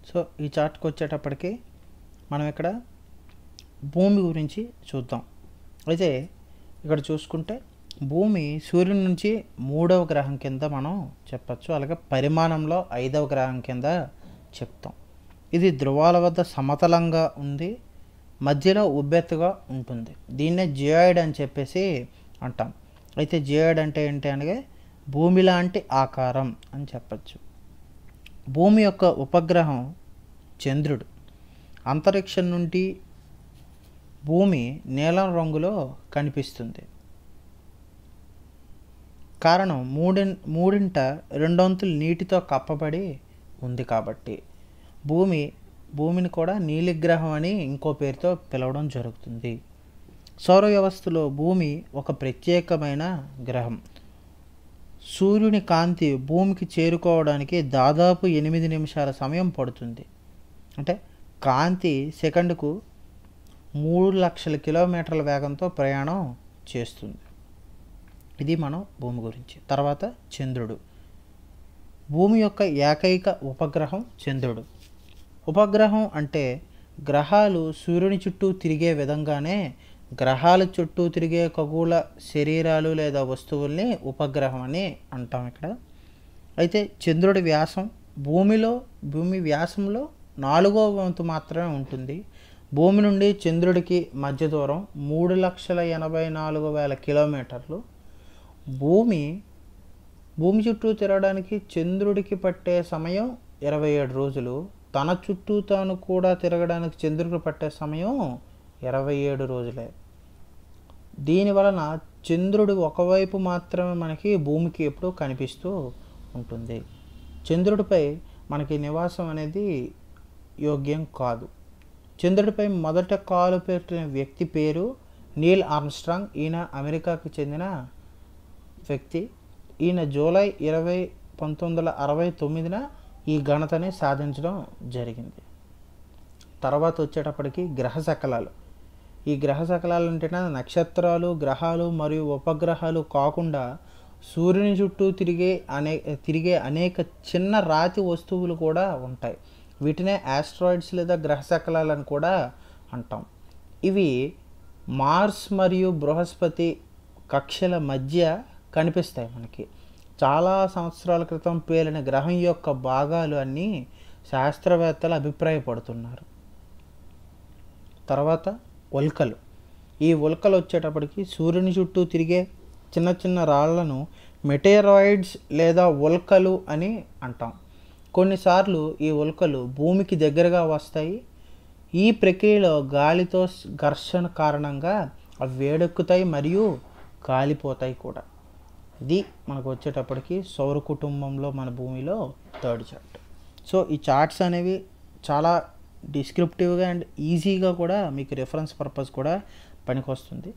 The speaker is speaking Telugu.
సో ఈ చార్ట్కి వచ్చేటప్పటికి మనం ఇక్కడ భూమి గురించి చూద్దాం. అయితే ఇక్కడ చూసుకుంటే భూమి సూర్యుని నుంచి 3వ గ్రహం కింద మనం చెప్పచ్చు, అలాగే పరిమాణంలో 5వ గ్రహం కింద చెప్తాం. ఇది ధ్రువాల వద్ద సమతలంగా ఉంది, మధ్యలో ఉబ్బెత్తుగా ఉంటుంది. దీన్నే జియాయిడ్ అని చెప్పేసి అంటాం. అయితే జియాయిడ్ అంటే ఏంటి అనగా భూమి లాంటి ఆకారం అని చెప్పచ్చు. భూమి యొక్క ఉపగ్రహం చంద్రుడు. అంతరిక్షం నుండి భూమి నీలం రంగులో కనిపిస్తుంది. కారణం మూడింట 2/2 నీటితో కప్పబడి ఉంది కాబట్టి. భూమిని కూడా నీలిగ్రహం అని ఇంకో పేరుతో పిలవడం జరుగుతుంది. సౌర వ్యవస్థలో భూమి ఒక ప్రత్యేకమైన గ్రహం. సూర్యుని కాంతి భూమికి చేరుకోవడానికి దాదాపు 8 నిమిషాల సమయం పడుతుంది. అంటే కాంతి సెకండుకు 3 లక్షల కిలోమీటర్ల వేగంతో ప్రయాణం చేస్తుంది. ఇది మనం భూమి గురించి. తర్వాత చంద్రుడు. భూమి యొక్క ఏకైక ఉపగ్రహం చంద్రుడు. ఉపగ్రహం అంటే గ్రహాలు సూర్యుని చుట్టూ తిరిగే విధంగానే గ్రహాల చుట్టూ తిరిగే ఖగోళ శరీరాలు లేదా వస్తువుల్ని ఉపగ్రహం అని అంటాం ఇక్కడ. అయితే చంద్రుడి వ్యాసం భూమి వ్యాసంలో 4వ వంతు మాత్రమే ఉంటుంది. భూమి నుండి చంద్రుడికి మధ్య దూరం 3,84,000 కిలోమీటర్లు. భూమి చుట్టూ తిరగడానికి చంద్రుడికి పట్టే సమయం 27 రోజులు. తన చుట్టూ తాను కూడా తిరగడానికి చంద్రుడికి పట్టే సమయం 27 రోజులే. దీనివలన చంద్రుడు ఒకవైపు మాత్రమే మనకి భూమికి ఎప్పుడూ కనిపిస్తూ ఉంటుంది. చంద్రుడిపై మనకి నివాసం అనేది యోగ్యం కాదు. చంద్రుడిపై మొదట కాలు పెట్టిన వ్యక్తి పేరు నీల్ ఆర్మ్స్ట్రాంగ్. ఈయన అమెరికాకు చెందిన వ్యక్తి. ఈయన జూలై 20, 1969 ఈ ఘనతని సాధించడం జరిగింది. తర్వాత వచ్చేటప్పటికి గ్రహ శకలాలు. ఈ గ్రహ శకలాలు అంటే నక్షత్రాలు, గ్రహాలు మరియు ఉపగ్రహాలు కాకుండా సూర్యుని చుట్టూ తిరిగే అనేక చిన్న రాతి వస్తువులు కూడా ఉంటాయి. వీటినే ఆస్ట్రాయిడ్స్ లేదా గ్రహ శకలాలు అని కూడా అంటాం. ఇవి మార్స్ మరియు బృహస్పతి కక్షల మధ్య కనిపిస్తాయి మనకి. చాలా సంవత్సరాల క్రితం పేలిన గ్రహం యొక్క భాగాలు అన్నీ శాస్త్రవేత్తలు అభిప్రాయపడుతున్నారు. తర్వాత ఉల్కలు. ఈ ఉల్కలు వచ్చేటప్పటికి సూర్యుని చుట్టూ తిరిగే చిన్న చిన్న రాళ్లను మెటేరాయిడ్స్ లేదా ఉల్కలు అని అంటాం. కొన్నిసార్లు ఈ ఉల్కలు భూమికి దగ్గరగా వస్తాయి. ఈ ప్రక్రియలో గాలితో ఘర్షణ కారణంగా అవి వేడెక్కుతాయి మరియు కాలిపోతాయి కూడా. ఇది మనకు వచ్చేటప్పటికి సౌర కుటుంబంలో మన భూమిలో 3rd చార్ట్. సో ఈ చార్ట్స్ అనేవి చాలా డిస్క్రిప్టివ్గా అండ్ ఈజీగా కూడా మీకు రిఫరెన్స్ పర్పస్ కూడా పనికొస్తుంది.